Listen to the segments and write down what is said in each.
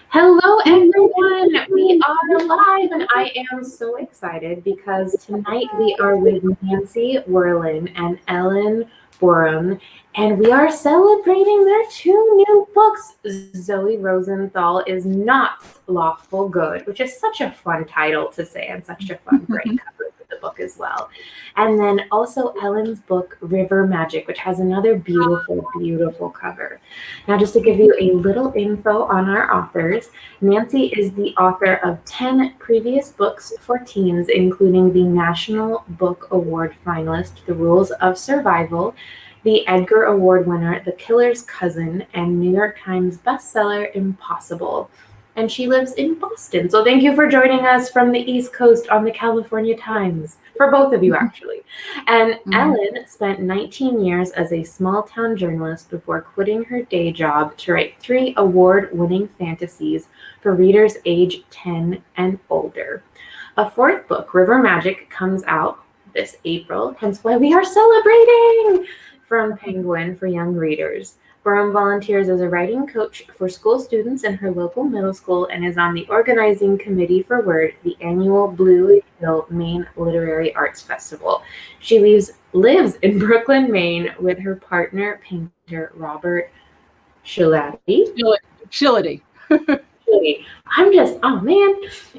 Hello, everyone. We are live, and I am so excited because tonight we are with Nancy Werlin and Ellen Booraem, and we are celebrating their two new books. Zoe Rosenthal is Not Lawful Good, which is such a fun title to say and such a fun, bright cover for the book as well. And then also Ellen's book, River Magic, which has another beautiful, beautiful cover. Now, just to give you a little info on our authors, Nancy is the author of 10 previous books for teens, including the National Book Award finalist, The Rules of Survival, the Edgar Award winner, The Killer's Cousin, and New York Times bestseller, Impossible. And she lives in Boston. So thank you for joining us from the East Coast on the California Times, for both of you, actually. And Ellen spent 19 years as a small-town journalist before quitting her day job to write 3 award-winning fantasies for readers age 10 and older. A 4th book, River Magic, comes out this April, hence why we are celebrating, from Penguin for young readers. Booraem volunteers as a writing coach for school students in her local middle school and is on the organizing committee for WORD, the annual Blue Hill Maine Literary Arts Festival. She lives in Brooklin, Maine with her partner, painter Robert Shillady. Shillady. I'm just, oh man.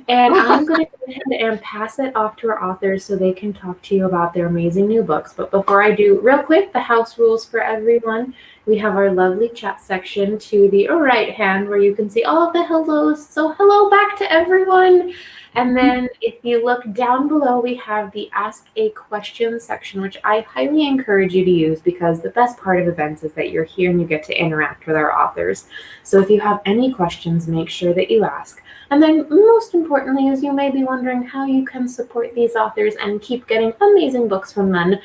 And I'm going to go ahead and pass it off to our authors so they can talk to you about their amazing new books. But before I do, real quick, the house rules for everyone. We have our lovely chat section to the right hand where you can see all of the hellos. So hello back to everyone. And then if you look down below, we have the Ask a Question section, which I highly encourage you to use because the best part of events is that you're here and you get to interact with our authors. So if you have any questions, make sure that you ask. And then most importantly, as you may be wondering how you can support these authors and keep getting amazing books from them,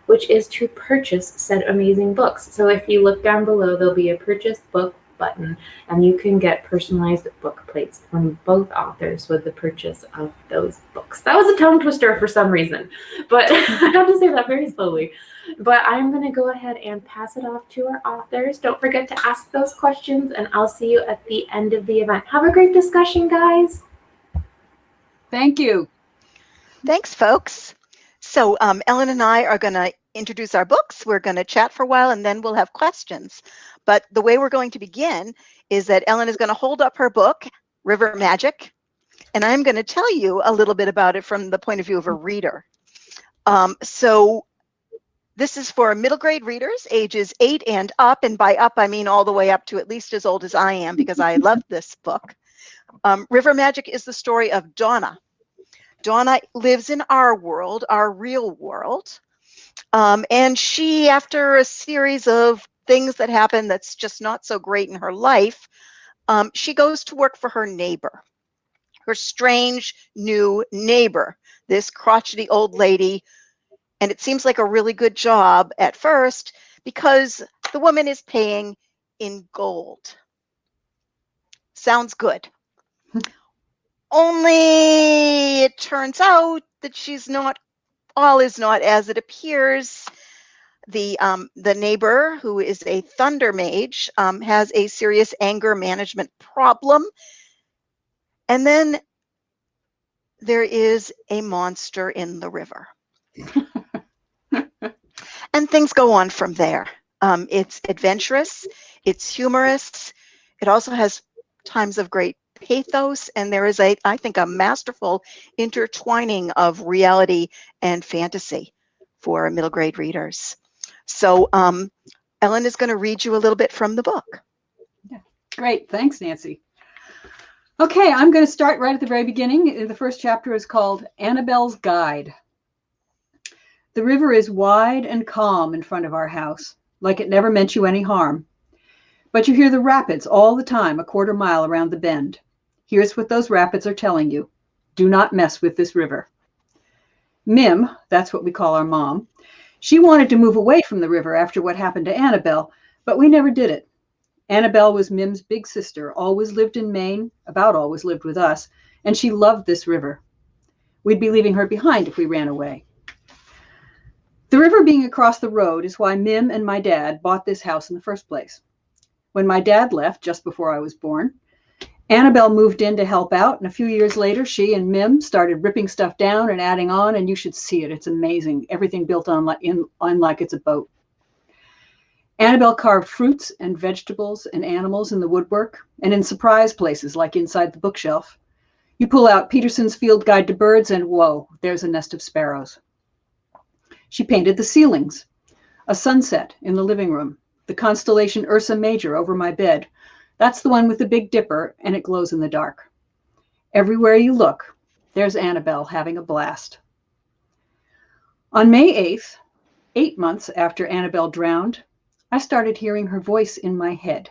which is to purchase said amazing books. So if you look down below, there'll be a purchase book button, and you can get personalized book plates from both authors with the purchase of those books. That was a tongue twister for some reason, but I have to say that very slowly. But I'm going to go ahead and pass it off to our authors. Don't forget to ask those questions, and I'll see you at the end of the event. Have a great discussion, guys. Thank you. Thanks, folks. So Ellen and I are going to introduce our books. We're going to chat for a while, and then we'll have questions. But the way we're going to begin is that Ellen is going to hold up her book, River Magic, and I'm going to tell you a little bit about it from the point of view of a reader. So this is for middle grade readers, ages 8 and up, and by up I mean all the way up to at least as old as I am, because I love this book. River Magic is the story of Donna. Donna lives in our world, our real world, and she, after a series of things that happen that's just not so great in her life, she goes to work for her neighbor, her strange new neighbor, this crotchety old lady. And it seems like a really good job at first because the woman is paying in gold. Sounds good. Only it turns out that she's not, all is not as it appears. The neighbor, who is a thunder mage, has a serious anger management problem. And then there is a monster in the river. And things go on from there. It's adventurous, it's humorous. It also has times of great pathos, and there is I think a masterful intertwining of reality and fantasy for middle grade readers. So Ellen is going to read you a little bit from the book. Yeah. Great, thanks, Nancy. Okay, I'm going to start right at the very beginning. The first chapter is called Annabelle's Guide. The river is wide and calm in front of our house, like it never meant you any harm. But you hear the rapids all the time, a quarter mile around the bend. Here's what those rapids are telling you. Do not mess with this river. Mim, that's what we call our mom, she wanted to move away from the river after what happened to Annabelle, but we never did it. Annabelle was Mim's big sister, always lived in Maine, about always lived with us, and she loved this river. We'd be leaving her behind if we ran away. The river being across the road is why Mim and my dad bought this house in the first place. When my dad left just before I was born, Annabelle moved in to help out, and a few years later, she and Mim started ripping stuff down and adding on, and you should see it. It's amazing. Everything built on like it's a boat. Annabelle carved fruits and vegetables and animals in the woodwork and in surprise places like inside the bookshelf. You pull out Peterson's Field Guide to Birds and whoa, there's a nest of sparrows. She painted the ceilings, a sunset in the living room, the constellation Ursa Major over my bed. That's the one with the Big Dipper, and it glows in the dark. Everywhere you look, there's Annabelle having a blast. On May 8th, 8 months after Annabelle drowned, I started hearing her voice in my head.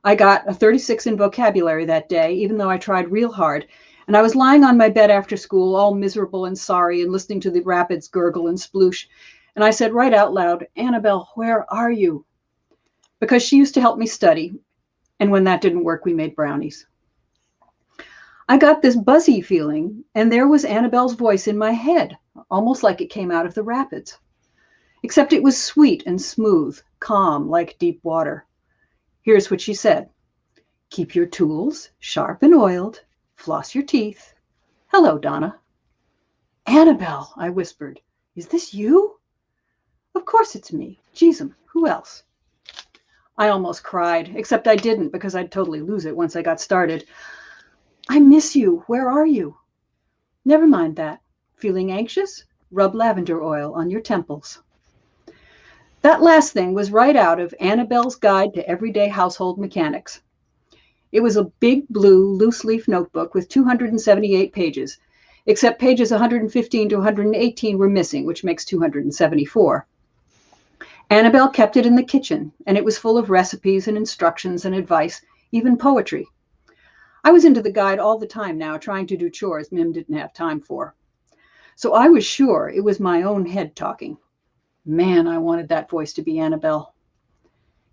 I got a 36 in vocabulary that day, even though I tried real hard, and I was lying on my bed after school, all miserable and sorry, and listening to the rapids gurgle and sploosh, and I said right out loud, "Annabelle, where are you?" Because she used to help me study, and when that didn't work, we made brownies. I got this buzzy feeling, and there was Annabelle's voice in my head, almost like it came out of the rapids. Except it was sweet and smooth, calm like deep water. Here's what she said. "Keep your tools sharp and oiled. Floss your teeth. Hello, Donna." "Annabelle," I whispered, "is this you?" "Of course it's me. Jeezum, who else?" I almost cried, except I didn't because I'd totally lose it once I got started. "I miss you. Where are you?" "Never mind that. Feeling anxious? Rub lavender oil on your temples." That last thing was right out of Annabelle's Guide to Everyday Household Mechanics. It was a big blue loose leaf notebook with 278 pages, except pages 115 to 118 were missing, which makes 274. Annabelle kept it in the kitchen, and it was full of recipes and instructions and advice, even poetry. I was into the guide all the time now, trying to do chores Mim didn't have time for. So I was sure it was my own head talking. Man, I wanted that voice to be Annabelle.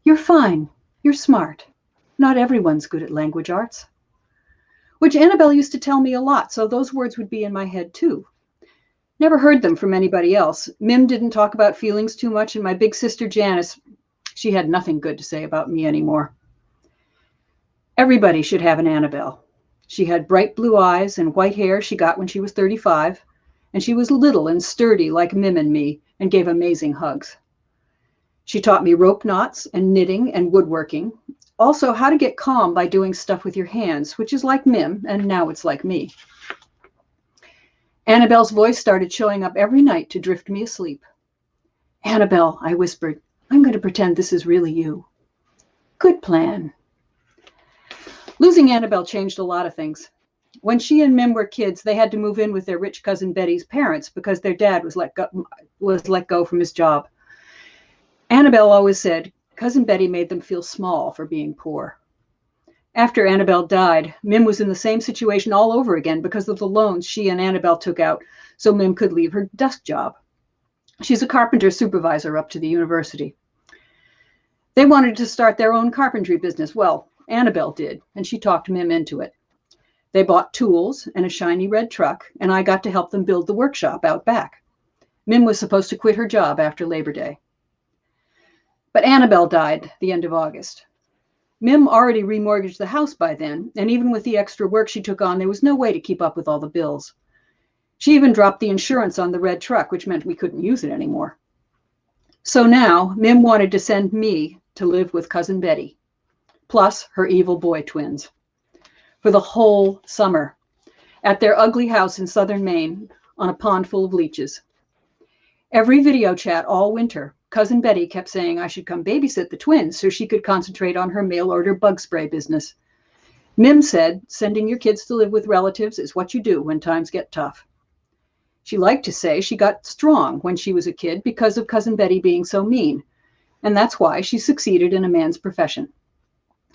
"You're fine. You're smart. Not everyone's good at language arts." Which Annabelle used to tell me a lot, so those words would be in my head too. Never heard them from anybody else. Mim didn't talk about feelings too much, and my big sister Janice, she had nothing good to say about me anymore. Everybody should have an Annabelle. She had bright blue eyes and white hair she got when she was 35, and she was little and sturdy like Mim and me, and gave amazing hugs. She taught me rope knots and knitting and woodworking, also how to get calm by doing stuff with your hands, which is like Mim, and now it's like me. Annabelle's voice started showing up every night to drift me asleep. "Annabelle," I whispered, "I'm going to pretend this is really you." "Good plan." Losing Annabelle changed a lot of things. When she and Mim were kids, they had to move in with their rich cousin Betty's parents because their dad was let go from his job. Annabelle always said Cousin Betty made them feel small for being poor. After Annabelle died, Mim was in the same situation all over again because of the loans she and Annabelle took out so Mim could leave her desk job. She's a carpenter supervisor up to the university. They wanted to start their own carpentry business. Well, Annabelle did, and she talked Mim into it. They bought tools and a shiny red truck, and I got to help them build the workshop out back. Mim was supposed to quit her job after Labor Day. But Annabelle died the end of August. Mim already remortgaged the house by then, and even with the extra work she took on, there was no way to keep up with all the bills. She even dropped the insurance on the red truck, which meant we couldn't use it anymore. So now, Mim wanted to send me to live with Cousin Betty, plus her evil boy twins, for the whole summer, at their ugly house in southern Maine on a pond full of leeches. Every video chat all winter, Cousin Betty kept saying I should come babysit the twins so she could concentrate on her mail-order bug spray business. Mim said, sending your kids to live with relatives is what you do when times get tough. She liked to say she got strong when she was a kid because of Cousin Betty being so mean, and that's why she succeeded in a man's profession.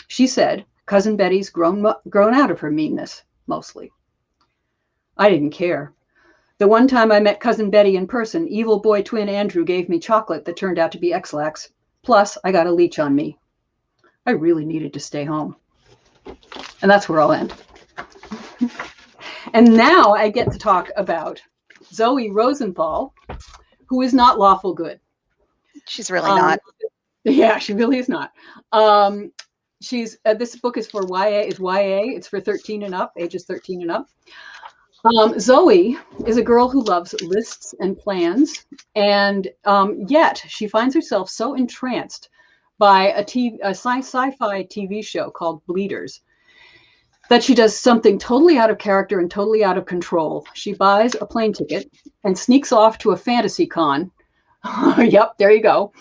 She said Cousin Betty's grown out of her meanness, mostly. I didn't care. The one time I met Cousin Betty in person, evil boy twin Andrew gave me chocolate that turned out to be X-Lax. Plus, I got a leech on me. I really needed to stay home. And that's where I'll end. And now I get to talk about Zoe Rosenthal, who is not lawful good. She's really not. Yeah, she really is not. This book is for YA. It's for 13 and up, ages 13 and up. Zoe is a girl who loves lists and plans, and yet she finds herself so entranced by a sci-fi TV show called Bleeders that she does something totally out of character and totally out of control. She buys a plane ticket and sneaks off to a fantasy con. Yep, there you go.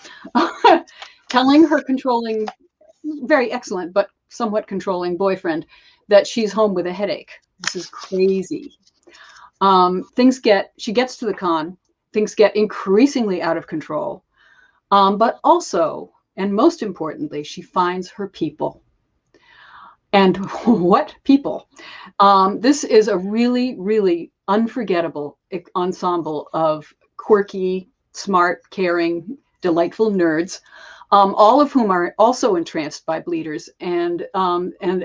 Telling her controlling, very excellent, but somewhat controlling boyfriend that she's home with a headache. This is crazy. She gets to the con, things get increasingly out of control. But also, and most importantly, she finds her people. And what people? This is a really, really unforgettable ensemble of quirky, smart, caring, delightful nerds, all of whom are also entranced by Bleeders. And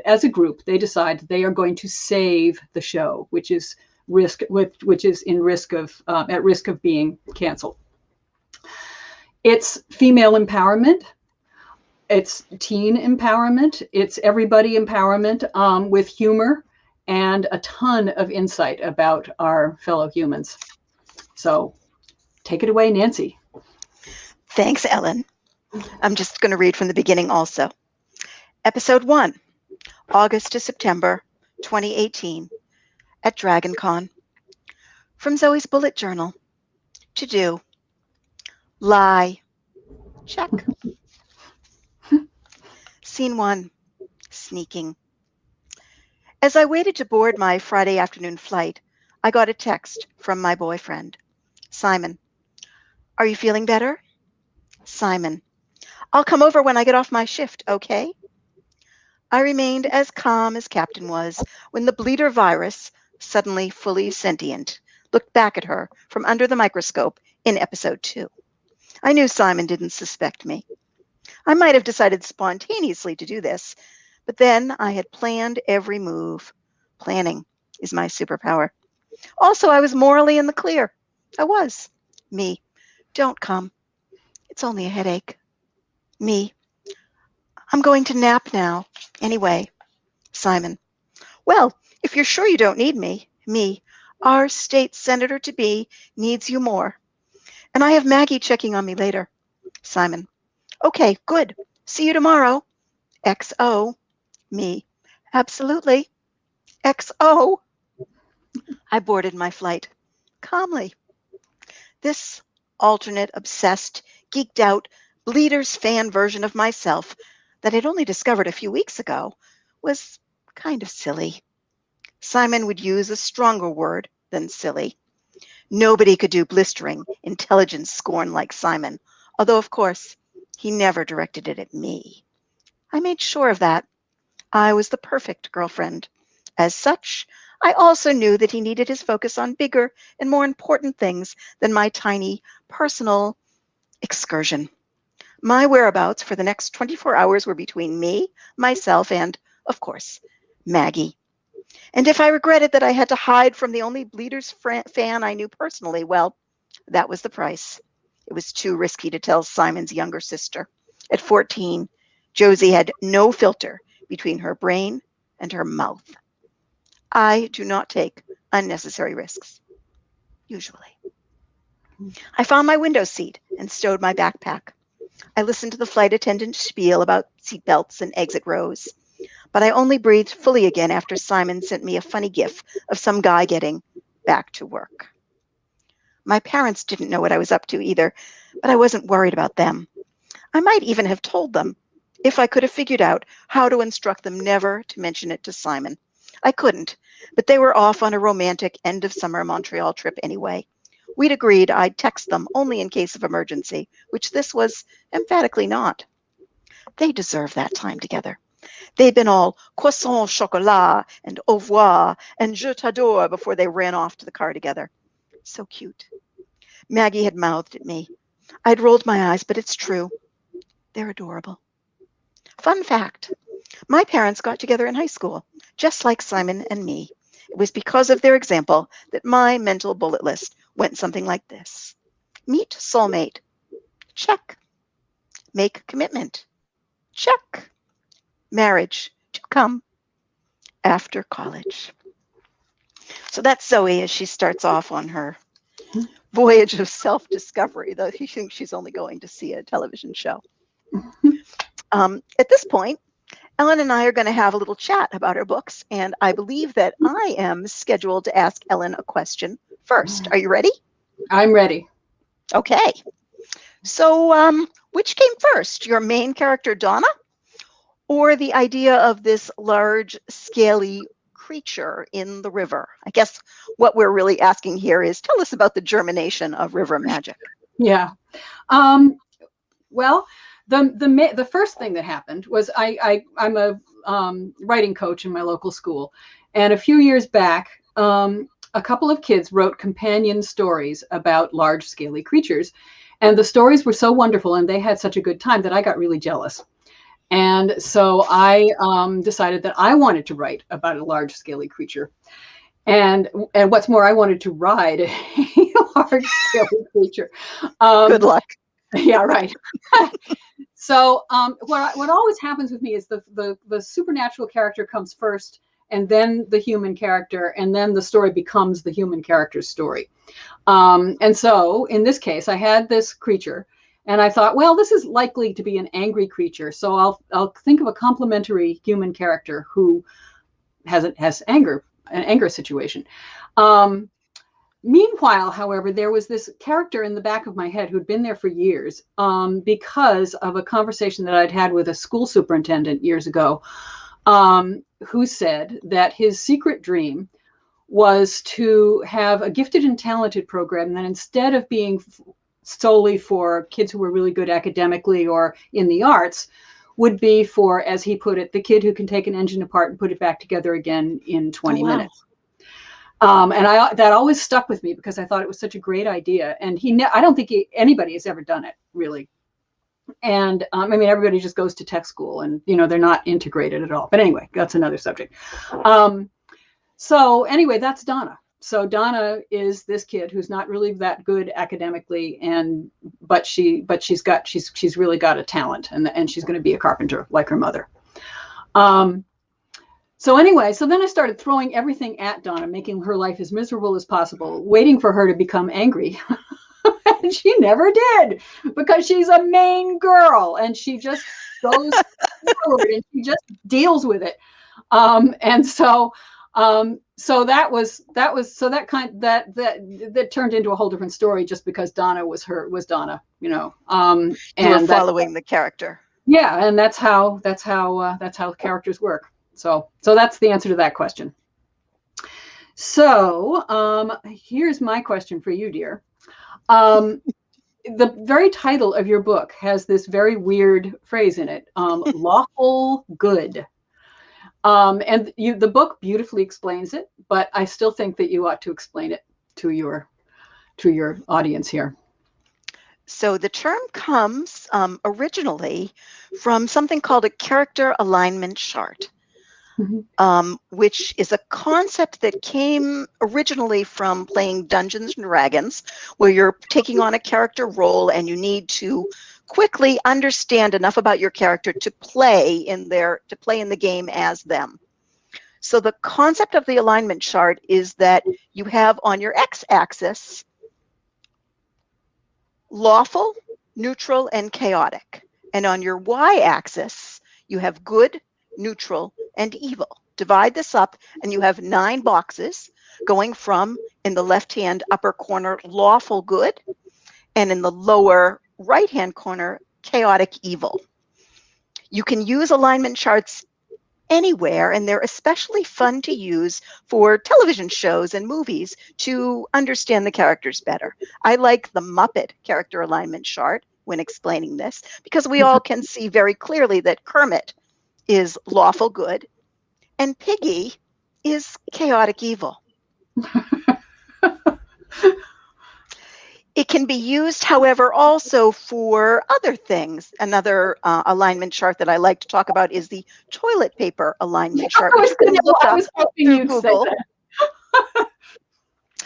as a group, they decide they are going to save the show, which is at risk of being canceled. It's female empowerment. It's teen empowerment. It's everybody empowerment with humor and a ton of insight about our fellow humans. So take it away, Nancy. Thanks, Ellen. I'm just going to read from the beginning also. Episode 1, August to September 2018 at DragonCon. From Zoe's bullet journal. To do. Lie. Check. Scene 1, sneaking. As I waited to board my Friday afternoon flight, I got a text from my boyfriend, Simon. Are you feeling better? Simon. I'll come over when I get off my shift, okay? I remained as calm as Captain was when the bleeder virus, suddenly fully sentient, looked back at her from under the microscope in episode 2. I knew Simon didn't suspect me. I might have decided spontaneously to do this, but then I had planned every move. Planning is my superpower. Also, I was morally in the clear. I was. Me. Don't come. It's only a headache. Me. I'm going to nap now. Anyway. Simon. Well, if you're sure you don't need me. Me. Our state senator-to-be needs you more. And I have Maggie checking on me later. Simon. Okay, good. See you tomorrow. XO. Me. Absolutely. XO. I boarded my flight. Calmly. This alternate, obsessed, geeked out, Bleeders fan version of myself that I'd only discovered a few weeks ago was kind of silly. Simon would use a stronger word than silly. Nobody could do blistering, intelligence scorn like Simon, although, of course, he never directed it at me. I made sure of that. I was the perfect girlfriend. As such, I also knew that he needed his focus on bigger and more important things than my tiny personal excursion. My whereabouts for the next 24 hours were between me, myself, and, of course, Maggie. And if I regretted that I had to hide from the only Bleeders fan I knew personally, well, that was the price. It was too risky to tell Simon's younger sister. At 14, Josie had no filter between her brain and her mouth. I do not take unnecessary risks, usually. I found my window seat and stowed my backpack. I listened to the flight attendant spiel about seatbelts and exit rows, but I only breathed fully again after Simon sent me a funny gif of some guy getting back to work. My parents didn't know what I was up to either, but I wasn't worried about them. I might even have told them if I could have figured out how to instruct them never to mention it to Simon. I couldn't, but they were off on a romantic end-of-summer Montreal trip anyway. We'd agreed I'd text them only in case of emergency, which this was emphatically not. They deserve that time together. They'd been all croissant au chocolat and au revoir and je t'adore before they ran off to the car together. So cute. Maggie had mouthed at me. I'd rolled my eyes, but it's true. They're adorable. Fun fact. My parents got together in high school, just like Simon and me. It was because of their example that my mental bullet list went something like this. Meet soulmate. Check. Make commitment. Check. marriage to come after college. So that's Zoe as she starts off on her voyage of self-discovery, though she thinks she's only going to see a television show. At this point, Ellen and I are going to have a little chat about our books, and I believe that I am scheduled to ask Ellen a question first. Are you ready? I'm ready. Okay. So which came first, your main character, Donna, or the idea of this large, scaly creature in the river? I guess what we're really asking here is, tell us about the germination of river magic. Yeah. Well, the first thing that happened was I'm a writing coach in my local school, and a few years back, a couple of kids wrote companion stories about large, scaly creatures, and the stories were so wonderful, and they had such a good time that I got really jealous. And so I decided that I wanted to write about a large, scaly creature. And what's more, I wanted to ride a large, scaly creature. Good luck. Yeah, right. So what always happens with me is the supernatural character comes first, and then the human character, and then the story becomes the human character's story. And so in this case, I had this creature, and I thought, well, this is likely to be an angry creature, so I'll think of a complementary human character who has anger, an anger situation. Meanwhile, however, there was this character in the back of my head who'd been there for years, because of a conversation that I'd had with a school superintendent years ago, who said that his secret dream was to have a gifted and talented program that, instead of being solely for kids who were really good academically or in the arts, would be for, as he put it, the kid who can take an engine apart and put it back together again in 20 minutes. And that always stuck with me because I thought it was such a great idea. And I don't think anybody has ever done it, really. And I mean, everybody just goes to tech school, and they're not integrated at all. But anyway, that's another subject. So anyway, that's Donna. So Donna is this kid who's not really that good academically, but she's really got a talent, and she's going to be a carpenter like her mother. So anyway, so then I started throwing everything at Donna, making her life as miserable as possible, waiting for her to become angry. And she never did, because she's a Maine girl, and she just goes forward and she just deals with it. So that turned into a whole different story, just because Donna was Donna, You were following the character. Yeah, and that's how characters work. So that's the answer to that question. So here's my question for you, dear. The very title of your book has this very weird phrase in it, lawful good. And the book beautifully explains it, but I still think that you ought to explain it to your audience here. So the term comes originally from something called a character alignment chart. Which is a concept that came originally from playing Dungeons and Dragons, where you're taking on a character role and you need to quickly understand enough about your character to play in the game as them. So the concept of the alignment chart is that you have on your x-axis lawful, neutral, and chaotic, and on your y-axis you have good, neutral, and evil. Divide this up, and you have 9 boxes going from, in the left-hand upper corner, lawful good, and in the lower right-hand corner, chaotic evil. You can use alignment charts anywhere, and they're especially fun to use for television shows and movies to understand the characters better. I like the Muppet character alignment chart when explaining this, because we all can see very clearly that Kermit is lawful good, and Piggy is chaotic evil. It can be used, however, also for other things. Another alignment chart that I like to talk about is the toilet paper alignment chart. I was hoping you'd say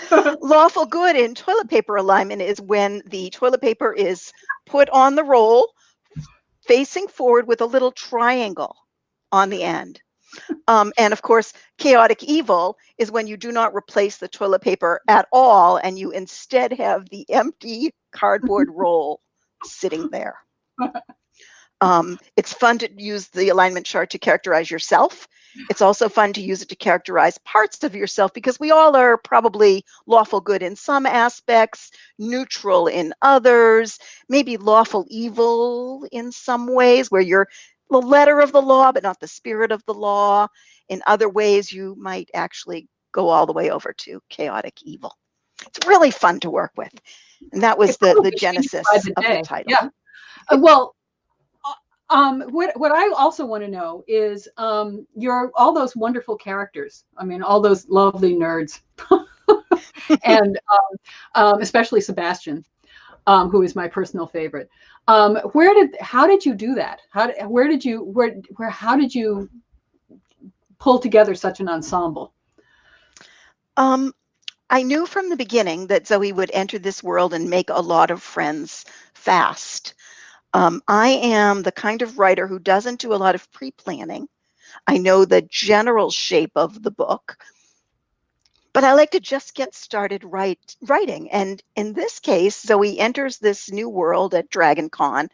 that. Lawful good in toilet paper alignment is when the toilet paper is put on the roll facing forward with a little triangle on the end. And of course, chaotic evil is when you do not replace the toilet paper at all and you instead have the empty cardboard roll sitting there. It's fun to use the alignment chart to characterize yourself. It's also fun to use it to characterize parts of yourself, because we all are probably lawful good in some aspects, neutral in others, maybe lawful evil in some ways, where you're the letter of the law, but not the spirit of the law. In other ways, you might actually go all the way over to chaotic evil. It's really fun to work with. And that was the genesis of the title. Yeah. Well, what I also want to know is all those wonderful characters. I mean, all those lovely nerds, and especially Sebastian, who is my personal favorite. How did you do that? How did you pull together such an ensemble? I knew from the beginning that Zoe would enter this world and make a lot of friends fast. I am the kind of writer who doesn't do a lot of pre-planning. I know the general shape of the book, but I like to just get started writing. And in this case, Zoe enters this new world at Dragon Con,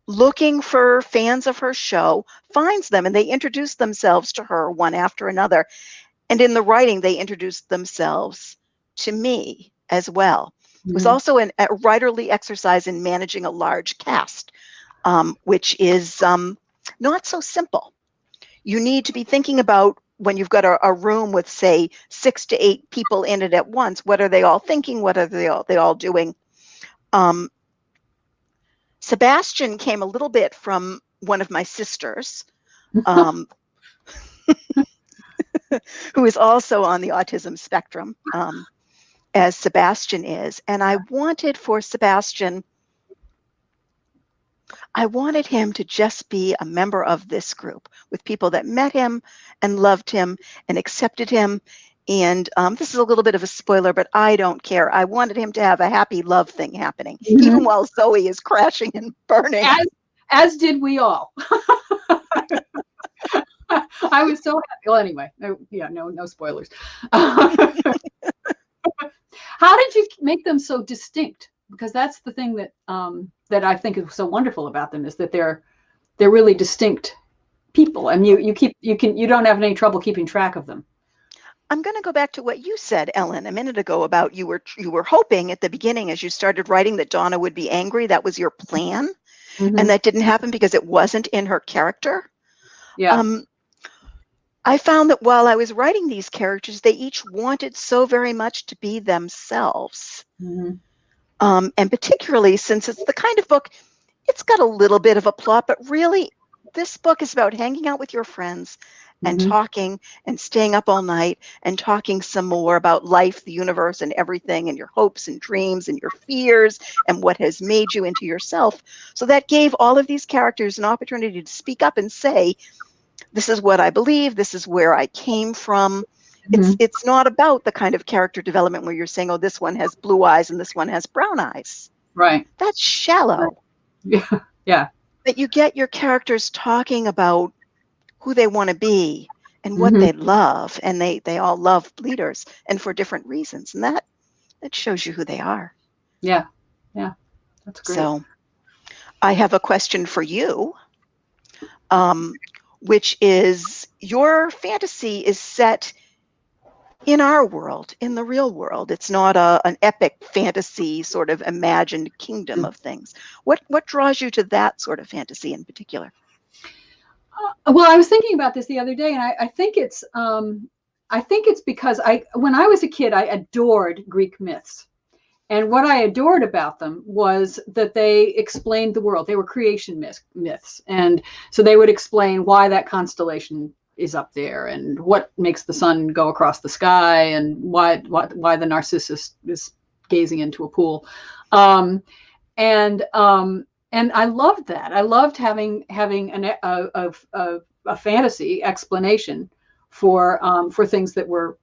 looking for fans of her show, finds them, and they introduce themselves to her one after another. And in the writing, they introduce themselves to me as well. It was also a writerly exercise in managing a large cast, which is not so simple. You need to be thinking about, when you've got a room with, say, 6 to 8 people in it at once, what are they all thinking? What are they all doing? Sebastian came a little bit from one of my sisters, who is also on the autism spectrum, as Sebastian is. And I wanted him to just be a member of this group with people that met him and loved him and accepted him. And this is a little bit of a spoiler, but I don't care. I wanted him to have a happy love thing happening, even while Zoe is crashing and burning. As did we all. I was so happy. Well, anyway, no spoilers. How did you make them so distinct? Because that's the thing that that I think is so wonderful about them, is that they're really distinct people, and you don't have any trouble keeping track of them. I'm going to go back to what you said, Ellen, a minute ago about you were hoping at the beginning, as you started writing, that Donna would be angry. That was your plan, and that didn't happen because it wasn't in her character. Yeah. I found that while I was writing these characters, they each wanted so very much to be themselves. And particularly since it's the kind of book, it's got a little bit of a plot, but really this book is about hanging out with your friends and talking and staying up all night and talking some more about life, the universe, and everything, and your hopes and dreams and your fears and what has made you into yourself. So that gave all of these characters an opportunity to speak up and say, this is what I believe, this is where I came from. It's not about the kind of character development where you're saying, oh, this one has blue eyes and this one has brown eyes. Right. That's shallow. Yeah. That you get your characters talking about who they want to be and what they love, and they all love leaders, and for different reasons, and that shows you who they are. Yeah, that's great. So I have a question for you, which is, your fantasy is set in our world, in the real world. It's not an epic fantasy sort of imagined kingdom of things. What draws you to that sort of fantasy in particular? Well, I was thinking about this the other day, and I think it's because when I was a kid, I adored Greek myths. And what I adored about them was that they explained the world. They were creation myths. And so they would explain why that constellation is up there, and what makes the sun go across the sky, and why the Narcissus is gazing into a pool. And I loved that. I loved having a fantasy explanation for things that were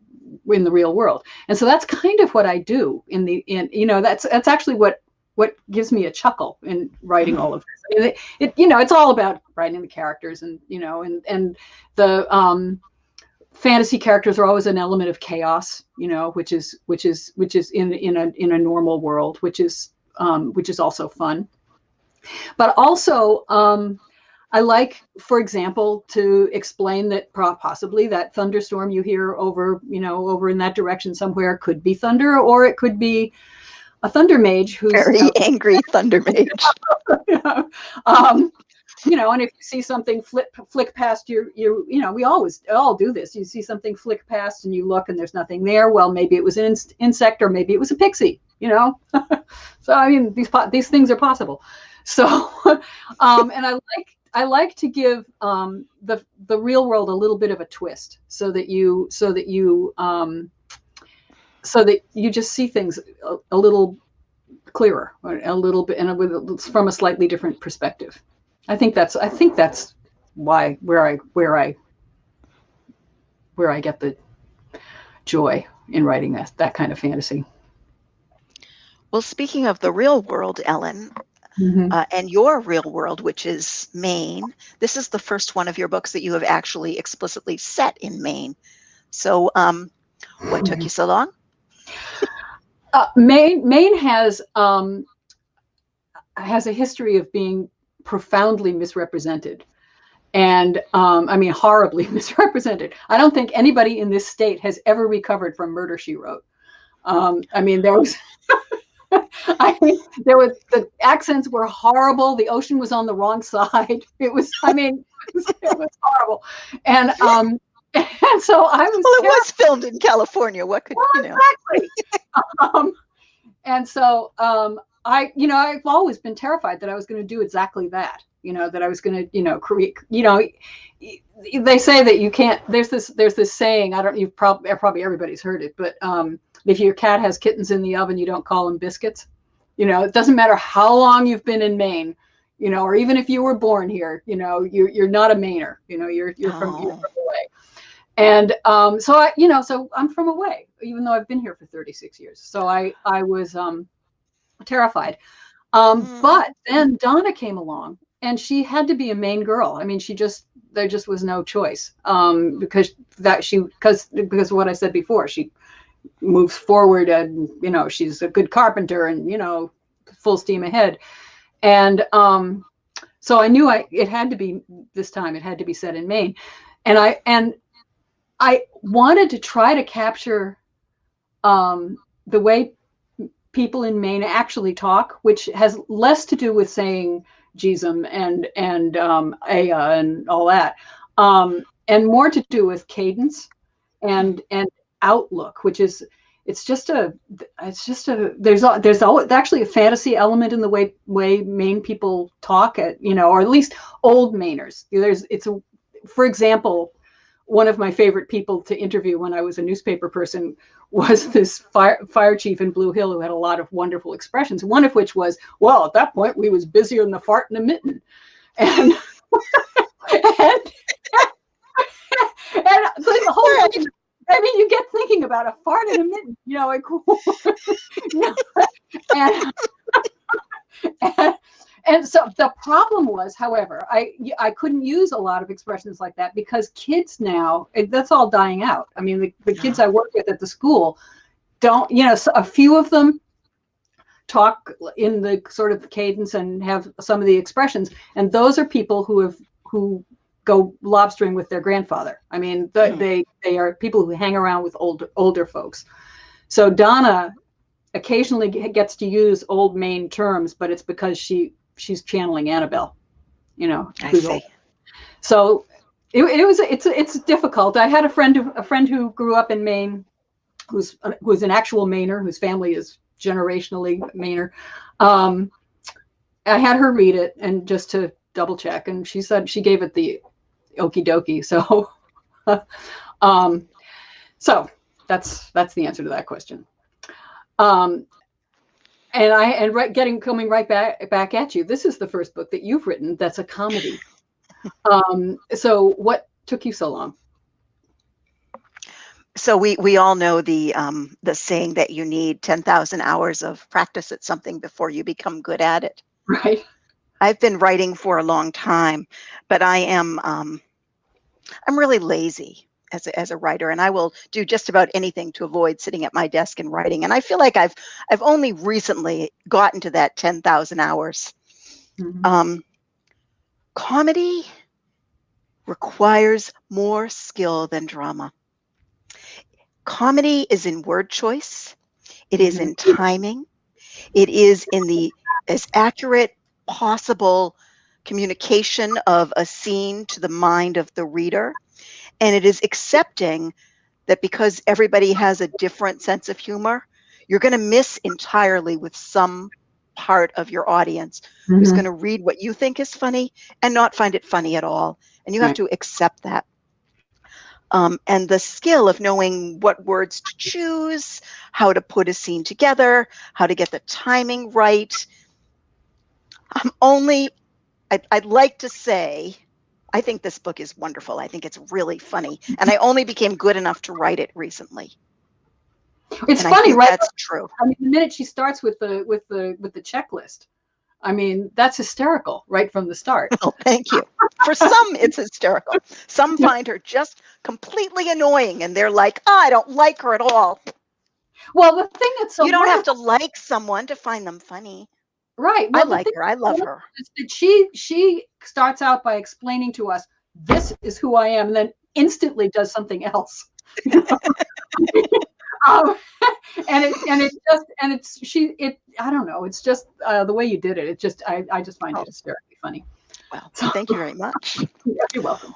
in the real world. And so that's kind of what I do that's actually what what gives me a chuckle in writing all of this. I mean, it's all about writing the characters, and and the fantasy characters are always an element of chaos, which is in a normal world, which is also fun. But also, I like, for example, to explain that possibly that thunderstorm you hear over in that direction somewhere could be thunder, or it could be a thunder mage who's very angry thunder mage. And if you see something flick past we all do this. You see something flick past and you look and there's nothing there. Well, maybe it was an insect, or maybe it was a pixie, So, I mean, these things are possible. So, and I like to give the real world a little bit of a twist, so that you just see things a little clearer, or a little bit, and from a slightly different perspective. I think that's where I get the joy in writing that kind of fantasy. Well, speaking of the real world, Ellen, and your real world, which is Maine, this is the first one of your books that you have actually explicitly set in Maine. So what took you so long? Maine has a history of being profoundly misrepresented, and I mean, horribly misrepresented. I don't think anybody in this state has ever recovered from Murder, She Wrote. I mean, there was the accents were horrible. The ocean was on the wrong side. It was horrible. And so I was. Well, it was filmed in California. What could exactly? And so I've always been terrified that I was going to do exactly that. That I was going to create. They say that you can't. There's this saying. Probably everybody's heard it, but if your cat has kittens in the oven, you don't call them biscuits. It doesn't matter how long you've been in Maine, or even if you were born here, you're not a Mainer. You're from away. And so I'm from away, even though I've been here for 36 years. So I was terrified. But then Donna came along, and she had to be a Maine girl. I mean, there just was no choice, because of what I said before. She moves forward, and she's a good carpenter, and full steam ahead. And so I knew it had to be this time. It had to be set in Maine, and I wanted to try to capture the way people in Maine actually talk, which has less to do with saying Jesus and Aya and all that, and more to do with cadence and outlook, which is there's actually a fantasy element in the way Maine people talk, or at least old Mainers. For example, one of my favorite people to interview when I was a newspaper person was this fire chief in Blue Hill, who had a lot of wonderful expressions. One of which was, "Well, at that point, we was busier than the fart in a mitten," and the whole thing. I mean, you get thinking about a fart in a mitten, and so the problem was, however, I couldn't use a lot of expressions like that, because kids now, that's all dying out. I mean, the kids I work with at the school don't, a few of them talk in the sort of cadence and have some of the expressions, and those are people who go lobstering with their grandfather. I mean, they are people who hang around with older folks. So Donna occasionally gets to use old Maine terms, but it's because she's channeling Annabelle, I see. So it's difficult. I had a friend who grew up in Maine, who's an actual Mainer, whose family is generationally Mainer. I had her read it, and just to double check, and she said she gave it the okie dokie. So, so that's the answer to that question. Coming right back at you. This is the first book that you've written that's a comedy. So what took you so long? So we all know the saying that you need 10,000 hours of practice at something before you become good at it. Right. I've been writing for a long time, but I'm really lazy as a writer, and I will do just about anything to avoid sitting at my desk and writing. And I feel like I've only recently gotten to that 10,000 hours. Mm-hmm. Comedy requires more skill than drama. Comedy is in word choice. It is in timing. It is in the as accurate possible communication of a scene to the mind of the reader. And it is accepting that because everybody has a different sense of humor, you're going to miss entirely with some part of your audience who's going to read what you think is funny and not find it funny at all. And you have to accept that. And the skill of knowing what words to choose, how to put a scene together, how to get the timing right. I'd like to say, I think this book is wonderful. I think it's really funny. And I only became good enough to write it recently. It's and funny, right? That's true. I mean, the minute she starts with the checklist, I mean, that's hysterical right from the start. Oh, thank you. For some, it's hysterical. Some find her just completely annoying, and they're like, oh, I don't like her at all. Well, the thing that's so you don't have to like someone to find them funny. Right. Well, I like her. I love her. Is that she starts out by explaining to us, this is who I am, and then instantly does something else. I don't know. It's just the way you did it. It just I just find it hysterically funny. Well, thank you very much. You're welcome.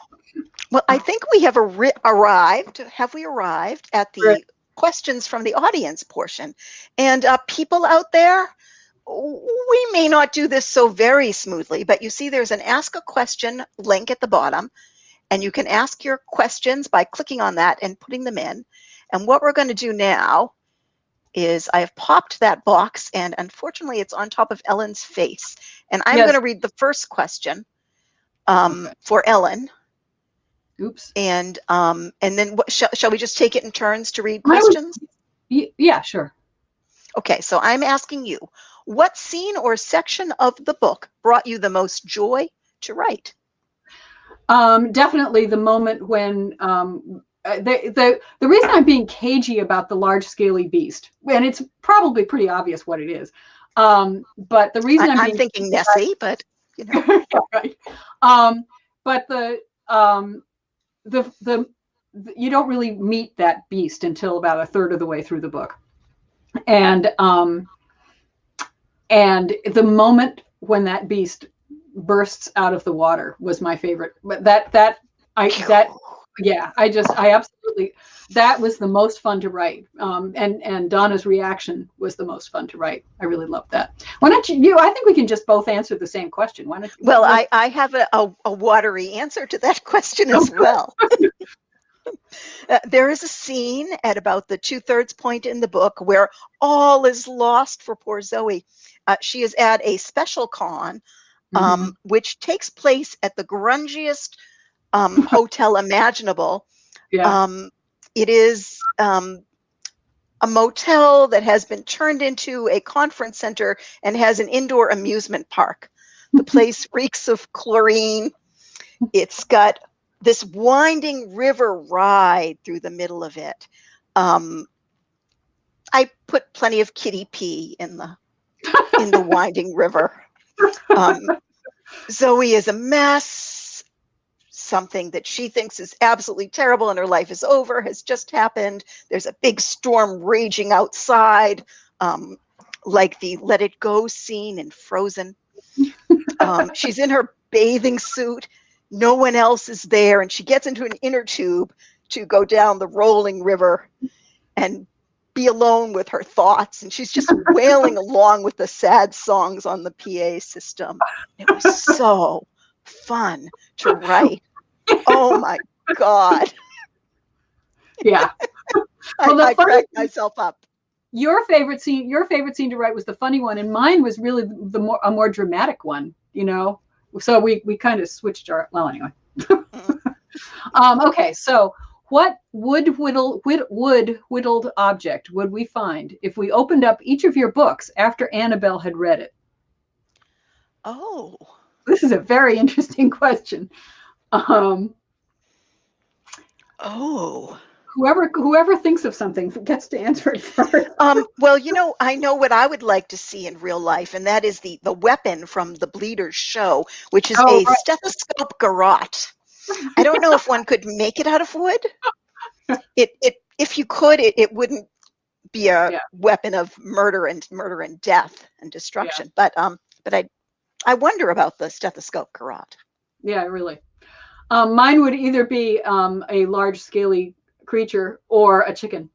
Well, I think we have arrived. Have we arrived at the questions from the audience portion? And people out there, we may not do this so very smoothly, but you see there's an Ask a Question link at the bottom, and you can ask your questions by clicking on that and putting them in. And what we're going to do now is I have popped that box, and unfortunately it's on top of Ellen's face. And I'm going to read the first question for Ellen. Oops. And then shall we just take it in turns to read questions? Yeah, sure. Okay, so I'm asking you, what scene or section of the book brought you the most joy to write? Definitely the moment when the reason I'm being cagey about the large scaly beast, and it's probably pretty obvious what it is, but the reason I'm thinking Nessie, but you know, right. But the you don't really meet that beast until about a third of the way through the book, and the moment when that beast bursts out of the water was my favorite. But I absolutely, that was the most fun to write. And Donna's reaction was the most fun to write. I really loved that. Why don't you, I think we can just both answer the same question. Why don't you? Well, I have a watery answer to that question as well. There is a scene at about the 2/3 point in the book where all is lost for poor Zoe. She is at a special con, which takes place at the grungiest hotel imaginable. Yeah. It is a motel that has been turned into a conference center and has an indoor amusement park. The place reeks of chlorine. It's got this winding river ride through the middle of it. I put plenty of kitty pee in the winding river. Zoe is a mess. Something that she thinks is absolutely terrible and her life is over has just happened. There's a big storm raging outside, like the Let It Go scene in Frozen. She's in her bathing suit. No one else is there, and she gets into an inner tube to go down the rolling river and be alone with her thoughts. And she's just wailing along with the sad songs on the PA system. It was so fun to write. Oh my God. Yeah. Well, I cracked myself up. Your favorite scene to write was the funny one, and mine was really a more dramatic one, you know. So we kind of switched our, well, anyway. Okay, so What whittled object would we find if we opened up each of your books after Annabelle had read it? Oh. This is a very interesting question. Oh. Whoever thinks of something gets to answer it first. Well, you know, I know what I would like to see in real life, and that is the weapon from the Bleeders show, which is a right. stethoscope garrote. I don't know if one could make it out of wood. If you could, it wouldn't be a weapon of murder and death and destruction. But I wonder about the stethoscope garrote. Yeah, really. Mine would either be a large scaly creature or a chicken.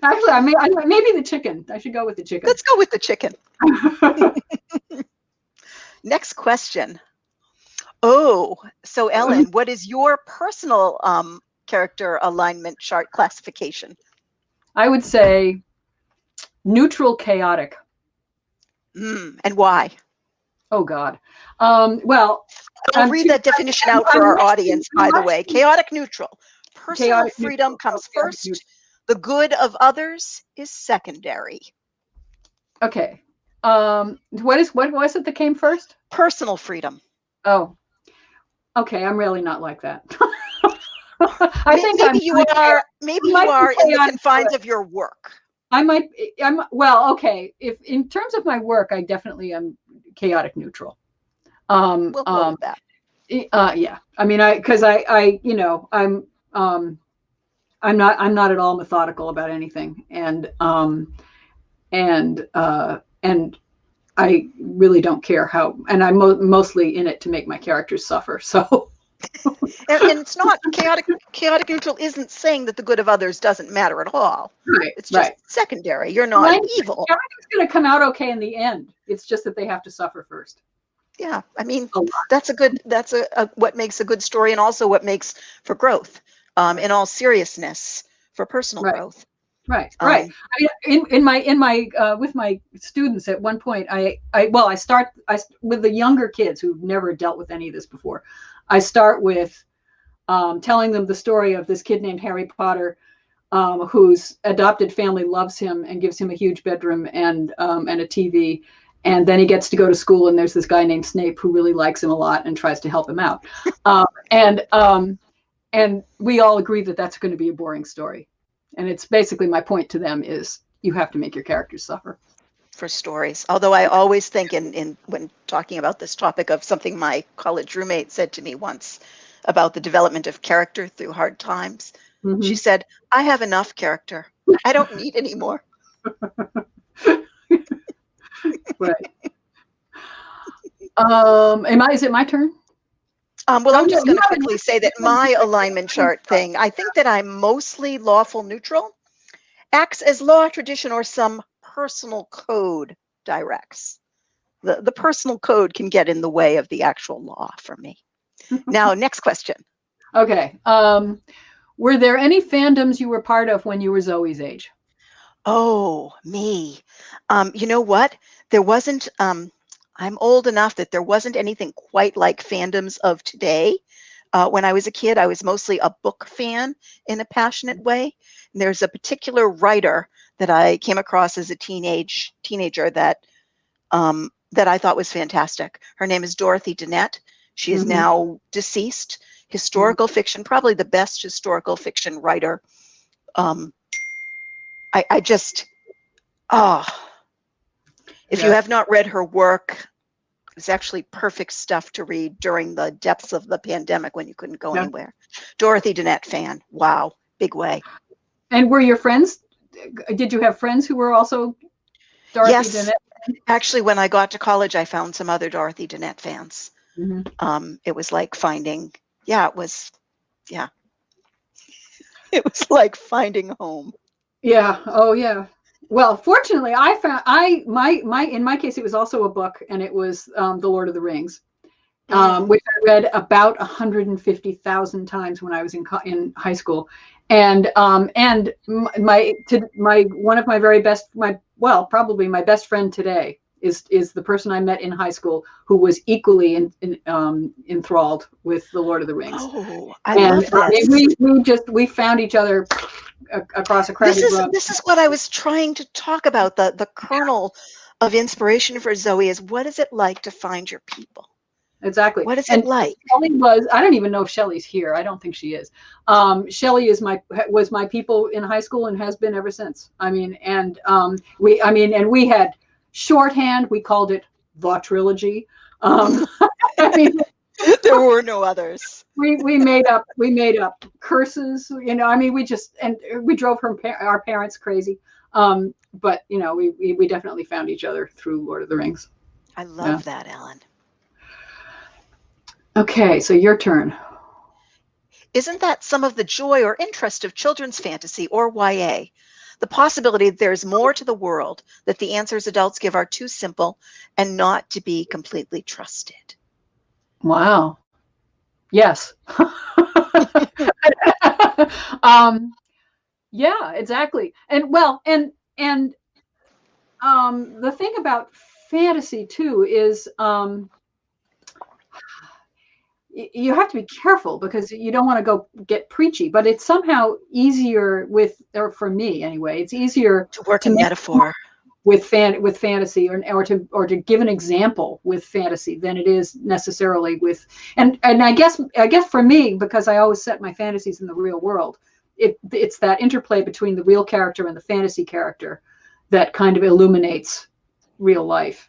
Actually, maybe the chicken. I should go with the chicken. Let's go with the chicken. Next question. Oh, so Ellen, what is your personal character alignment chart classification? I would say neutral chaotic. And why? Oh God. Well, I'll read that definition out for our audience, by the way. Chaotic neutral. Personal freedom comes first. The good of others is secondary. Okay. What was it that came first? Personal freedom. Oh. Okay, I'm really not like that. Maybe you are in the confines of your work. Well, okay. If in terms of my work, I definitely am chaotic neutral. We'll go with that. Yeah. I mean, I'm not at all methodical about anything, and I really don't care how, and I'm mostly in it to make my characters suffer. So. and it's not chaotic neutral isn't saying that the good of others doesn't matter at all. Right. It's just secondary. You're not evil. Everything's going to come out okay in the end. It's just that they have to suffer first. Yeah, I mean, that's what makes a good story, and also what makes for growth. In all seriousness, for personal growth. Right. I mean, in my with my students at one point, I start with the younger kids who've never dealt with any of this before. I start with telling them the story of this kid named Harry Potter, whose adopted family loves him and gives him a huge bedroom and a TV. And then he gets to go to school, and there's this guy named Snape who really likes him a lot and tries to help him out. And we all agree that that's going to be a boring story. And it's basically my point to them is you have to make your characters suffer. For stories. Although I always think when talking about this topic of something my college roommate said to me once about the development of character through hard times. Mm-hmm. She said, I have enough character. I don't need any more. Right. Is it my turn? Well, I'm just going to quickly say that my alignment chart thing, I think that I'm mostly lawful neutral, acts as law, tradition, or some personal code directs. The personal code can get in the way of the actual law for me. Now, next question. Okay. Were there any fandoms you were part of when you were Zoe's age? Oh, me. You know what? There wasn't, I'm old enough that there wasn't anything quite like fandoms of today. When I was a kid, I was mostly a book fan in a passionate way. And there's a particular writer that I came across as a teenager that I thought was fantastic. Her name is Dorothy Dennett. She is now deceased. Historical fiction, probably the best historical fiction writer. If you have not read her work, it's actually perfect stuff to read during the depths of the pandemic when you couldn't go anywhere. Dorothy Dennett fan. Wow. Big way. And were your friends, did you have friends who were also Dorothy Dennett? Actually, when I got to college, I found some other Dorothy Dennett fans. It was like finding, it was like finding home. Yeah. Oh, yeah. Well, fortunately, I found in my case, it was also a book, and it was The Lord of the Rings, which I read about 150,000 times when I was in high school, and one of my very best, probably my best friend today, is the person I met in high school who was equally enthralled with the Lord of the Rings. Oh, I love this. I mean, we found each other across a crowded room. This is what I was trying to talk about. The kernel of inspiration for Zoe is, what is it like to find your people? Exactly. What is it like? Shelley I don't even know if Shelley's here. I don't think she is. Shelley was my people in high school and has been ever since. I mean, and we had shorthand. We called it the trilogy. I mean, there were no others. We made up curses. You know, I mean, we drove our parents crazy. But you know, we definitely found each other through Lord of the Rings. I love that, Ellen. Okay, so your turn. Isn't that some of the joy or interest of children's fantasy or YA? The possibility that there's more to the world, that the answers adults give are too simple and not to be completely trusted. Wow. Yes. Yeah, exactly. And the thing about fantasy too is you have to be careful because you don't want to go get preachy, but it's somehow easier or for me anyway, it's easier to work in metaphor with fantasy or to give an example with fantasy than it is necessarily with, and I guess for me, because I always set my fantasies in the real world, it's that interplay between the real character and the fantasy character that kind of illuminates real life.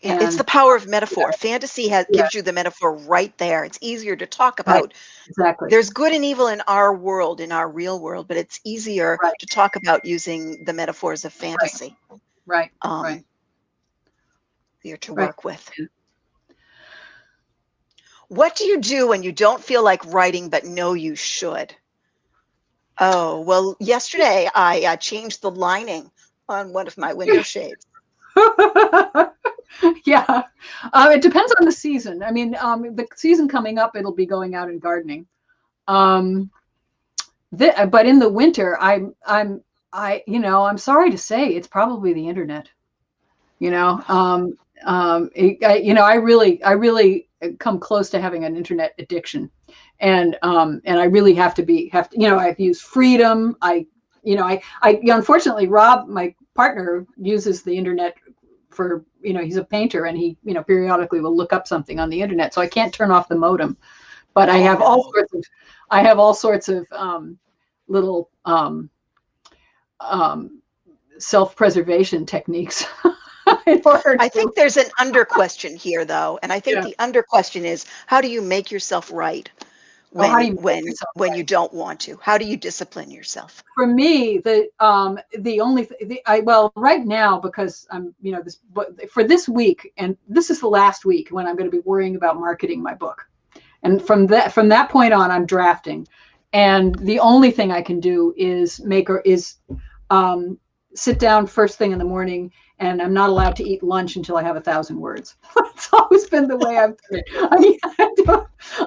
And it's the power of metaphor. Fantasy gives you the metaphor right there. It's easier to talk about. Right. Exactly. There's good and evil in our world, in our real world, but it's easier to talk about using the metaphors of fantasy. Right. You're to work with. What do you do when you don't feel like writing but know you should? Oh, well, yesterday I changed the lining on one of my window shades. Yeah, it depends on the season. I mean, the season coming up, it'll be going out and gardening. But in the winter, I'm sorry to say, it's probably the internet. You know, I really come close to having an internet addiction, and I really have to, I've used Freedom. I unfortunately, Rob, my partner, uses the internet for, he's a painter, and he, periodically will look up something on the internet. So I can't turn off the modem, but I have all sorts of little self-preservation techniques. I think there's an under question here, though, and I think the under question is, how do you make yourself right when you don't want to? How do you discipline yourself? For me, right now, because I'm, for this week, and this is the last week when I'm going to be worrying about marketing my book, and from that point on, I'm drafting, and the only thing I can do is sit down first thing in the morning, and I'm not allowed to eat lunch until I have 1,000 words. It's always been the way I've done it. I mean,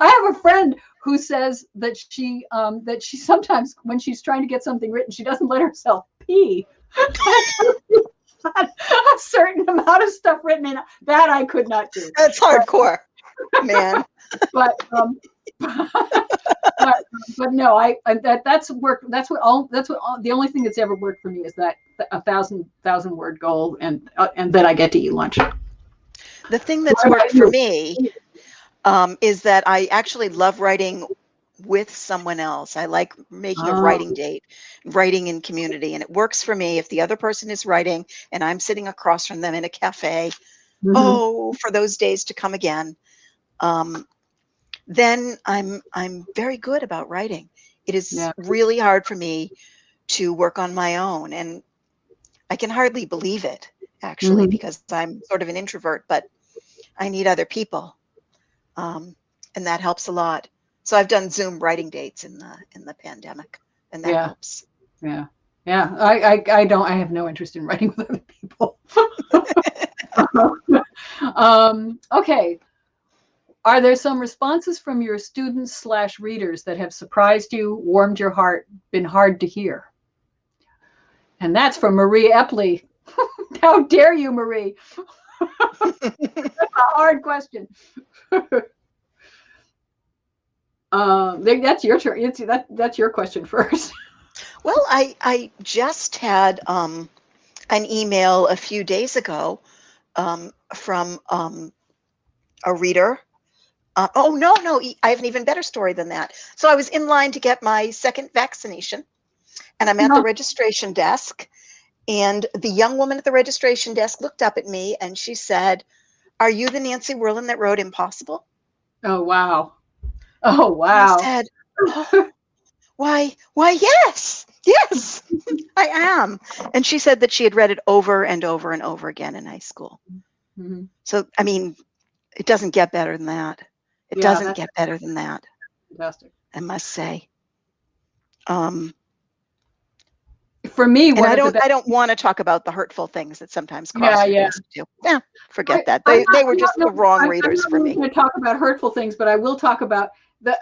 I have a friend who says that she sometimes, when she's trying to get something written, she doesn't let herself pee. A certain amount of stuff written in that I could not do. That's hardcore, man. But no, that's work. That's what the only thing that's ever worked for me is that 1,000 word goal, and that I get to eat lunch. The thing that's worked for me is that I actually love writing with someone else. I like making a writing date, writing in community, and it works for me if the other person is writing and I'm sitting across from them in a cafe. For those days to come again. Then I'm very good about writing. It is really hard for me to work on my own, and I can hardly believe it, actually, because I'm sort of an introvert, but I need other people, and that helps a lot. So I've done Zoom writing dates in the pandemic, and that helps. Yeah. I have no interest in writing with other people. Okay. Are there some responses from your students / readers that have surprised you, warmed your heart, been hard to hear? And that's from Marie Epley. How dare you, Marie? That's a hard question. That's your turn. That's your question first. Well, I just had an email a few days ago from a reader. Oh, no, I have an even better story than that. So I was in line to get my second vaccination, and I'm at the registration desk, and the young woman at the registration desk looked up at me and she said, "Are you the Nancy Werlin that wrote Impossible?" Oh, wow. Oh, wow. I said, "Oh, why, yes, I am." And she said that she had read it over and over and over again in high school. Mm-hmm. So, I mean, it doesn't get better than that. It doesn't get better than that. Fantastic. I must say. For me, and I don't want to talk about the hurtful things that sometimes cross your desk too. Yeah, forget that. They were just the wrong readers for me. I'm not going to talk about hurtful things, but I will talk about the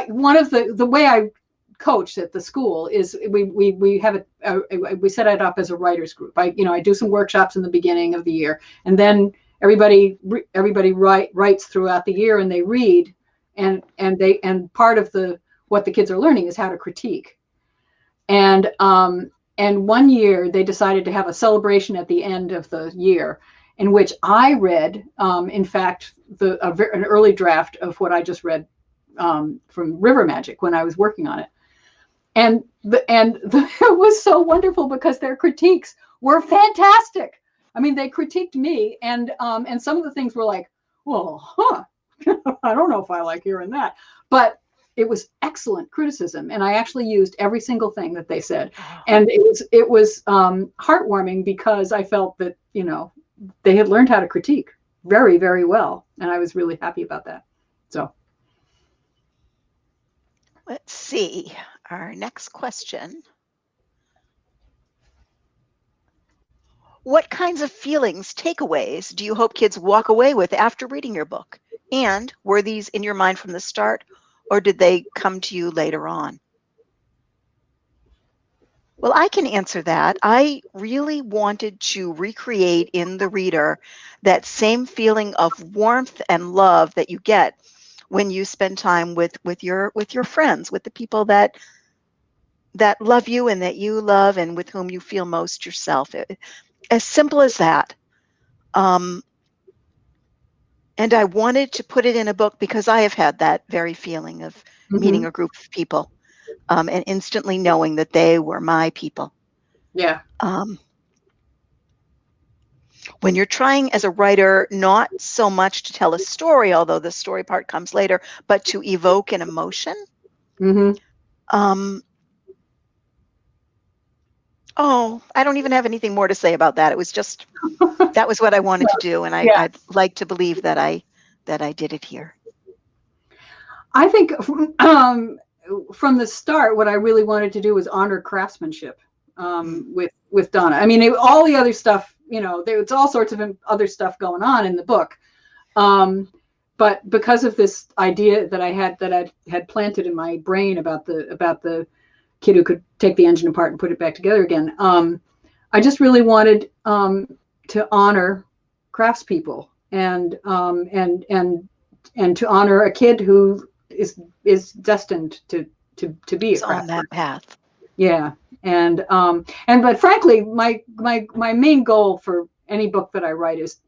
one of the way I coach at the school is we have we set it up as a writers group. I do some workshops in the beginning of the year, and then everybody writes throughout the year, and they read, and part of what the kids are learning is how to critique. And one year they decided to have a celebration at the end of the year in which I read, in fact, an early draft of what I just read from River Magic when I was working on it. And it was so wonderful because their critiques were fantastic. I mean, they critiqued me, and some of the things were like, well, I don't know if I like hearing that, but it was excellent criticism, and I actually used every single thing that they said, and it was heartwarming because I felt that they had learned how to critique very, very well, and I was really happy about that. So, let's see our next question. What kinds of feelings, takeaways, do you hope kids walk away with after reading your book? And were these in your mind from the start, or did they come to you later on? Well, I can answer that. I really wanted to recreate in the reader that same feeling of warmth and love that you get when you spend time with your friends, with the people that love you and that you love and with whom you feel most yourself. As simple as that. And I wanted to put it in a book because I have had that very feeling of meeting a group of people and instantly knowing that they were my people. Yeah. When you're trying as a writer, not so much to tell a story, although the story part comes later, but to evoke an emotion. Oh, I don't even have anything more to say about that. It was just, that was what I wanted to do. And I'd like to believe that I did it here. I think from the start, what I really wanted to do was honor craftsmanship with Donna. I mean, all the other stuff, there's all sorts of other stuff going on in the book. But because of this idea that I had planted in my brain about the kid who could take the engine apart and put it back together again, I just really wanted to honor craftspeople and to honor a kid who is destined to be a craftsman on that path. Yeah. But frankly, my main goal for any book that I write is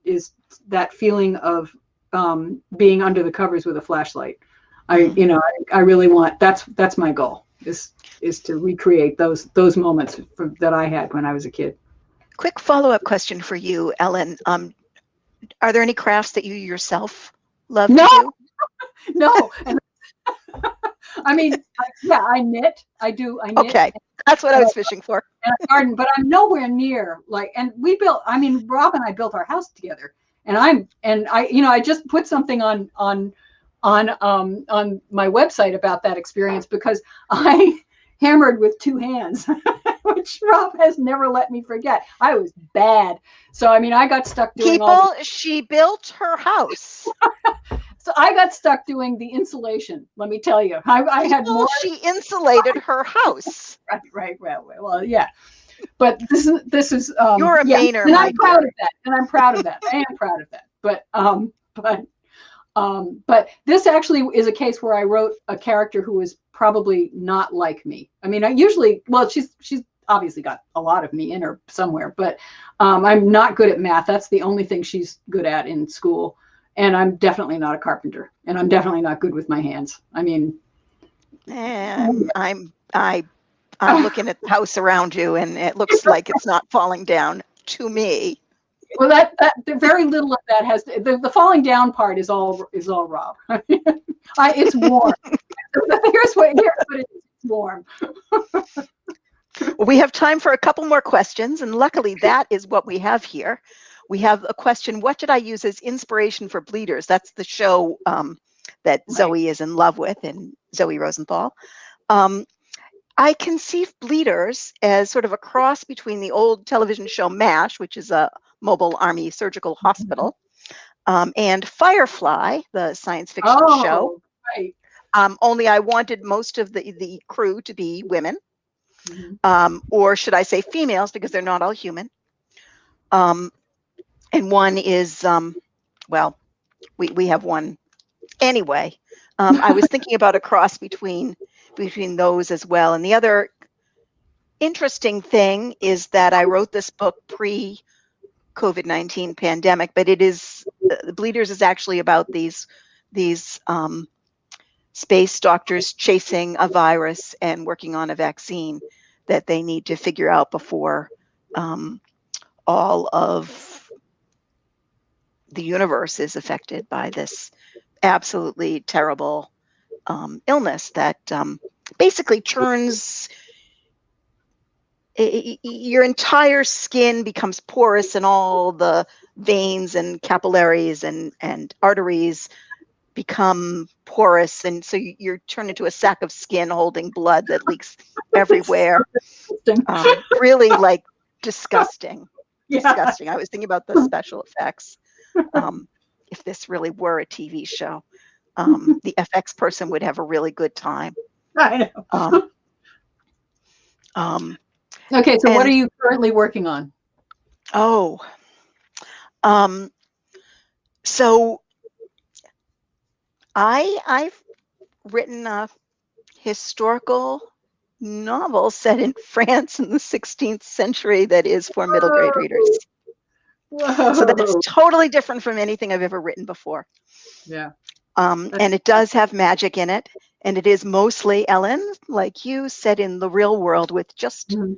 that feeling of being under the covers with a flashlight. I really want, that's my goal is to recreate those moments that I had when I was a kid. Quick follow-up question for you, Ellen. Are there any crafts that you yourself love to do? No. I mean, I knit. I do. I knit. Okay, that's what I was fishing for. And a garden, but I'm nowhere near and Rob and I built our house together, and I just put something on my website about that experience because I hammered with two hands, which Rob has never let me forget. I was bad. So, I mean, I got stuck doing she built her house. So I got stuck doing the insulation. Let me tell you, I had more. She insulated her house. Right. Well, yeah. But this is You're a Mainer, and my I'm proud dear. of that. And I'm proud of that. I am proud of that. But this actually is a case where I wrote a character who is probably not like me. I mean, she's obviously got a lot of me in her somewhere, but I'm not good at math. That's the only thing she's good at in school. And I'm definitely not a carpenter, and I'm definitely not good with my hands. I mean, I'm looking at the house around you, and it looks like it's not falling down to me. well, that very little of that has the falling down part is all Rob. It's warm. Here's what it is. It's warm. We have time for a couple more questions, and luckily that is what we have here. We have a question: what did I use as inspiration for Bleeders? That's the show that Zoe is in love with, and Zoe Rosenthal. I conceive Bleeders as sort of a cross between the old television show MASH, which is a mobile army surgical hospital, and Firefly, the science fiction show. Right. Only I wanted most of the crew to be women, or should I say females, because they're not all human. And one is, well, we have one. Anyway, I was thinking about a cross between those as well. And the other interesting thing is that I wrote this book pre-COVID-19 pandemic, but it is, Bleeders is actually about these space doctors chasing a virus and working on a vaccine that they need to figure out before all of the universe is affected by this absolutely terrible illness that basically turns your entire skin becomes porous, and all the veins and capillaries and arteries become porous, and so you're turned into a sack of skin holding blood that leaks everywhere. Really, like, disgusting. Disgusting. I was thinking about the special effects. If this really were a TV show, the FX person would have a really good time. I know. Okay, so what are you currently working on? So I've written a historical novel set in France in the 16th century that is for middle grade readers. Whoa. So that's totally different from anything I've ever written before. Yeah. And it does have magic in it. And it is mostly, Ellen, like you, set in the real world with just a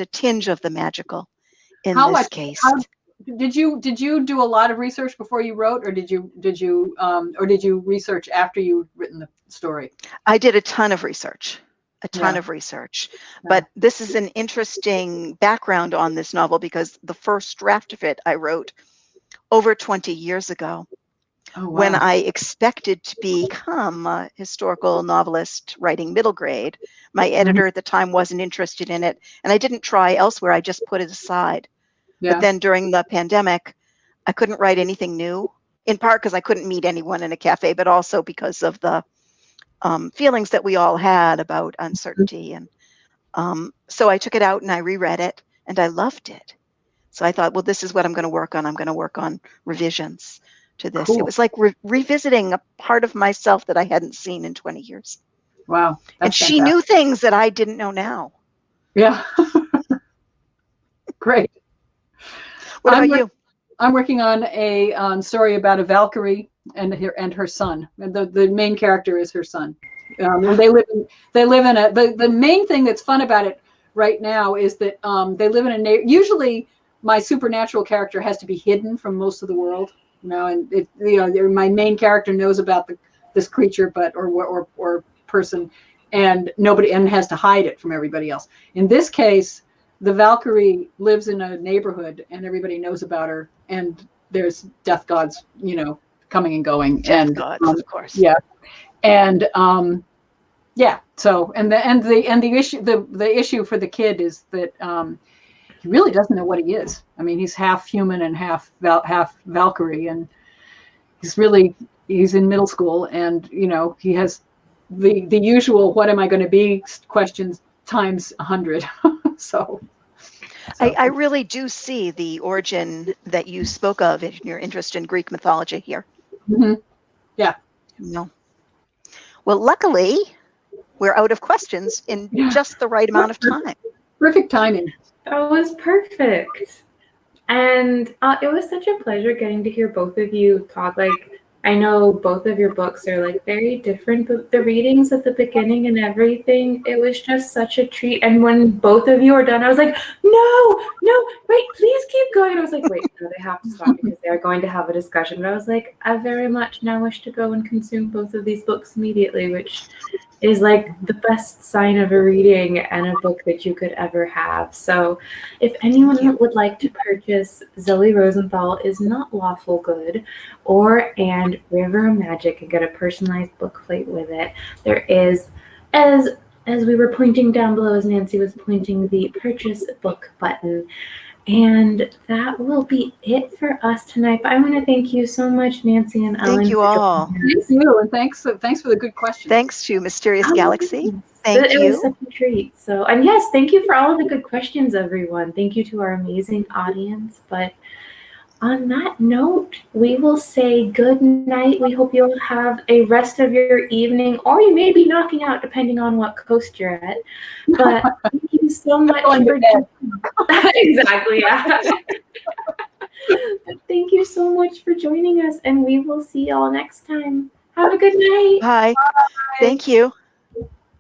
tinge of the magical in this case. Did you do a lot of research before you wrote, or did you research after you'd written the story? I did a ton of research. But this is an interesting background on this novel, because the first draft of it I wrote over 20 years ago. Oh, wow. When I expected to become a historical novelist writing middle grade. My editor at the time wasn't interested in it, and I didn't try elsewhere. I just put it aside. But then during the pandemic, I couldn't write anything new, in part because I couldn't meet anyone in a cafe, but also because of the feelings that we all had about uncertainty. And so I took it out and I reread it, and I loved it. So I thought, well, this is what I'm going to work on. I'm going to work on revisions to this. Cool. It was like revisiting a part of myself that I hadn't seen in 20 years. Wow. And she knew things that I didn't know now. Yeah. Great. What about you? I'm working on a story about a Valkyrie and her son. And the main character is her son. And they live in the main thing that's fun about it right now is that they live in usually my supernatural character has to be hidden from most of the world. And my main character knows about this creature, or person, and has to hide it from everybody else. In this case, the Valkyrie lives in a neighborhood, and everybody knows about her. And there's death gods, coming and going. Death gods, of course. Yeah, and So the issue for the kid is that he really doesn't know what he is. I mean, he's half human and half Valkyrie, and he's in middle school, and he has the usual "what am I going to be" questions times 100. So So, I really do see the origin that you spoke of in your interest in Greek mythology here. mhm. Yeah. No. Well, luckily, we're out of questions in Yeah. just the right amount of time. Perfect timing. That was perfect. And it was such a pleasure getting to hear both of you talk. Like, I know both of your books are like very different, but the readings at the beginning and everything, it was just such a treat. And when both of you were done, I was like, no, wait, please keep going. And I was like, wait, no, they have to stop because they are going to have a discussion. But I was like, I very much now wish to go and consume both of these books immediately, which is like the best sign of a reading and a book that you could ever have. So if anyone would like to purchase Zoe Rosenthal is Not Lawful Good or And River of Magic and get a personalized book plate with it, there is, as we were pointing down below, as Nancy was pointing, the purchase book button. And that will be it for us tonight. But I want to thank you so much, Nancy and Ellen. Thank you all. Thank you, and thanks for the good questions. Thanks to Mysterious Galaxy. It Thank was you. such a treat. So, and yes, thank you for all of the good questions, everyone. Thank you to our amazing audience. But on that note, we will say good night. We hope you'll have a rest of your evening, or you may be knocking out, depending on what coast you're at. But thank you so much for exactly, yeah. But thank you so much for joining us, and we will see y'all next time. Have a good night. Bye. Thank you.